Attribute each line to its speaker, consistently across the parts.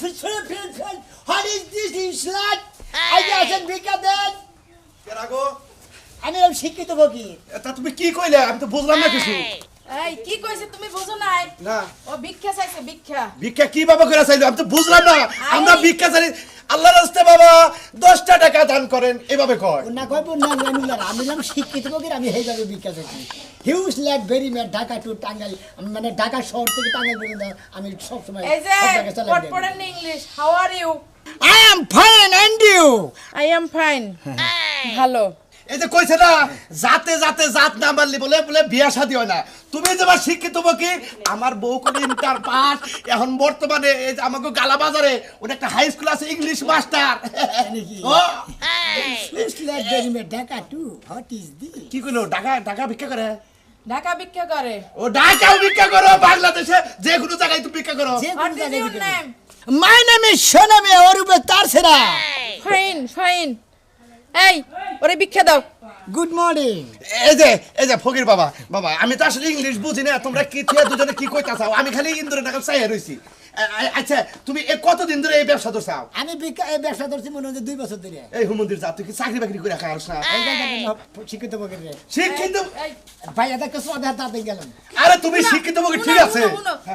Speaker 1: What is this, you slut? আইয়া আছেন ভিক্ষা দেন।
Speaker 2: কেরাগো
Speaker 1: আমি শিক্ষিত ফকির।
Speaker 2: তা তুমি কি কইলে আমি তো বুঝলাম না কিছু।
Speaker 3: এই কি কইছে তুমি বুঝো নাই?
Speaker 2: না
Speaker 3: ও ভিক্ষা চাইছে ভিক্ষা।
Speaker 2: ভিক্ষা কি বাবা করে চাইলো আমি তো বুঝলাম না। আমরা ভিক্ষা চাই আল্লাহর রাস্তায় বাবা 10টা টাকা দান করেন এভাবে কয়।
Speaker 1: না কইব না আমি নাম শিক্ষিত ফকির আমি এইভাবে ভিক্ষা চাইছি। Huge lack very mad Dhaka to Tangail মানে ঢাকা শহর থেকে টাঙ্গাইল পর্যন্ত আমি সব সময়
Speaker 3: এই যে পড়েন English. How are you?
Speaker 1: I am fine and you?
Speaker 3: I am fine. ভালো।
Speaker 2: এই যে কইছে না জাতে জাতে জাত না মারলি বলে বলে বিয়া শাদী হয় না। তুমি যে আমার শিক্ষিত বকি আমার বউ কোন ইন্টার পাস এখন বর্তমানে এই যে আমাকে গালা বাজারে ওটা একটা হাই স্কুল আছে ইংলিশ মাস্টার। ও
Speaker 1: Huge lack very mad Dhaka to what is this?
Speaker 2: কি কইলো ঢাকা ঢাকা ভিক্ষা করে?
Speaker 3: ঢাকা ভিক্ষা করে।
Speaker 2: ও ঢাকাও ভিক্ষা করো বাংলাদেশে যে কোনো জায়গায় তুমি ভিক্ষা করো।
Speaker 3: What is your name?
Speaker 1: My name is Shoname Orube Tarsera.
Speaker 3: Fine fine. এই ওরে ভিক্ষা দাও।
Speaker 1: Good morning.
Speaker 2: এই যে ফকির বাবা বাবা আমি তো আসলে ইংলিশ বুঝি না তোমরা কি থিয়া দুজনে কি কইতা চাও আমি খালি ইন্দুরে টাকা চাইয়া রইছি। আচ্ছা তুমি কতদিন ধরে এই ব্যবসা তো চাও?
Speaker 1: আমি এই ব্যবসা ধরছি মনে হয় 2 বছর ধরে।
Speaker 2: এই হুমন্দির যা তুই কি চাকরি বাকরি করে খাস না?
Speaker 1: শিক্ষিত ফকির রে।
Speaker 2: শিক্ষিত
Speaker 1: ভাই এটা কত আধা হাতে গেলাম।
Speaker 2: আরে তুমি শিক্ষিত বকে ঠিক আছে।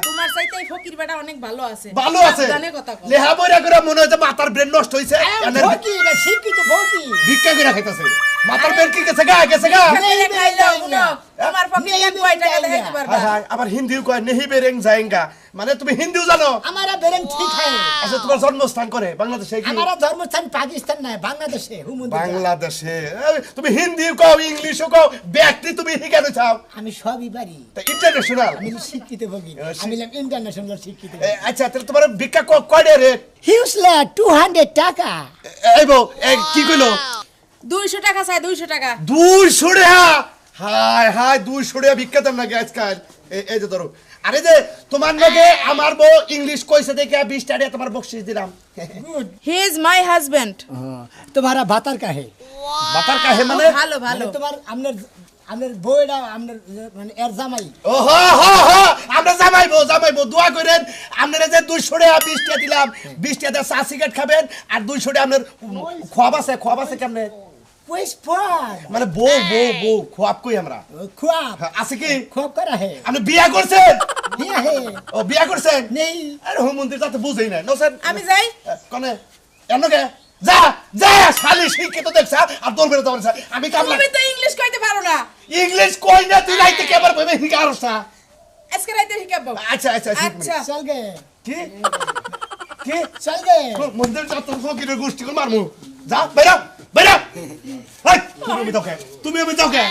Speaker 3: তোমার চাইতে এই ফকির বেটা অনেক ভালো আছে।
Speaker 2: ভালো আছে
Speaker 3: জানে কথা কও।
Speaker 2: লেহা বইরা করে মনে হয় যে মাথার ব্রেন নষ্ট হইছে।
Speaker 1: ফকির না শিক্ষিত ফকির।
Speaker 2: ভিক্ষা করে খাইতাছে মাথার ব্রেন কি গেছে গা গেছে গা।
Speaker 3: তোমার ফকির কয় টাকা দেখাইতে পারবা?
Speaker 2: হ্যাঁ আবার হিন্দিও কয় নেহি বেরেং যায়েঙ্গা মানে তুমি হিন্দিও জানো?
Speaker 1: हमारा बेरंग ठीक है।
Speaker 2: আচ্ছা তোমার জন্মস্থান করে বাংলাদেশে কি?
Speaker 1: हमारा धर्मस्थान पाकिस्तान ना है बांग्लादेश है।
Speaker 2: বাংলাদেশে তুমি হিন্দিও কও ইংলিশও কও ব্যক্তি তুমি হিগানো চাও
Speaker 1: আমি সবই পারি।
Speaker 2: তা ইন্টারন্যাশনাল
Speaker 1: আমি শিক্ষিত ফকির। আমি ইন্টারন্যাশনাল শিক্ষিত।
Speaker 2: আচ্ছা তাহলে তোমার ভিক্ষা কয়ডে রে?
Speaker 1: হিউজলা 200 টাকা।
Speaker 2: এই বউ কি কইলো?
Speaker 3: 200 টাকা চাই 200 টাকা।
Speaker 2: 200 টাকা? হায় হায় 200 টাকা ভিক্ষা দাম নাকি আজকাল? এই যে ধরো আরে যে তোমার নাকি আমার বউ ইংলিশ কইছে দেখে 20 টাকা তোমার বকশিশ দিলাম।
Speaker 1: Good.
Speaker 3: He is my husband.
Speaker 1: तुम्हारा बातर का है?
Speaker 2: বাতার কাহে মানে?
Speaker 3: ভালো ভালো।
Speaker 1: তোমার আমনের বউটা আমনের মানে এর জামাই।
Speaker 2: ও হো হো হো আমরা জামাইবো দোয়া করেন আপনারা যে 200 টাকা 20 টাকা দিলাম 20 টাকা চা সিগারেট খাবেন আর 200 টাকা আপনার খোয়াব আছে কেমনে?
Speaker 1: পুষ্পার
Speaker 2: মানে বউ খোয়াব কই আমরা
Speaker 1: খুয়াব
Speaker 2: আছে কি
Speaker 1: খুয়াব করা है।
Speaker 2: আপনি বিয়া করছেন?
Speaker 1: বিয়া है।
Speaker 2: ও বিয়া করছেন?
Speaker 1: নেই।
Speaker 2: আরে হোম মন্ত্রী তা তো বুঝেই না নছেন।
Speaker 3: আমি যাই।
Speaker 2: কোনে এনকে যা যা শালি শিক্ষিত দেখছা আর দৌড় বেরো দৌড়ছা আমি কামলা।
Speaker 3: তুমি তো ইংলিশ কইতে পারো না।
Speaker 2: ইংলিশ কই না তুই রাইতে কেবার কইবে হিকারছা।
Speaker 3: আজকে রাইতে শিখাবো।
Speaker 2: আচ্ছা আচ্ছা
Speaker 3: আচ্ছা
Speaker 1: চল গে
Speaker 2: কি কি
Speaker 1: চল গে।
Speaker 2: মন্দির যা তোর ফকিরের গোষ্ঠী করে মারমু যা বাইরা বাইরা হাই তুমি আমি তোকে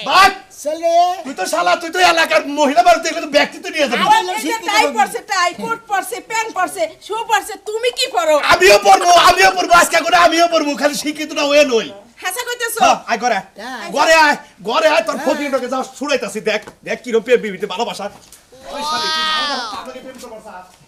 Speaker 2: বাট
Speaker 1: চল গে।
Speaker 2: তুই তো শালা তুই তো এলাকার মহিলা বাড়ি দেখলে তো ব্যক্তিত্ব নিয়ে যাবি।
Speaker 3: আমার এই টাই পরছে টাই কোট পরছে প্যান্ট পরছে শু পরছে তুমি কি পরো?
Speaker 2: আমিও পড়বো আজকে করে আমিও পড়বো খালি শিক্ষিত না হয়ে নই।
Speaker 3: হাসা কইতেছো?
Speaker 2: আয় ঘরে আয় তোর ফকিরটাকে যাও ছুড়াইতাছি দেখ কি রূপে বিবিতে ভালোবাসা। ওই শালি তুই ভালো প্রেম করছিস।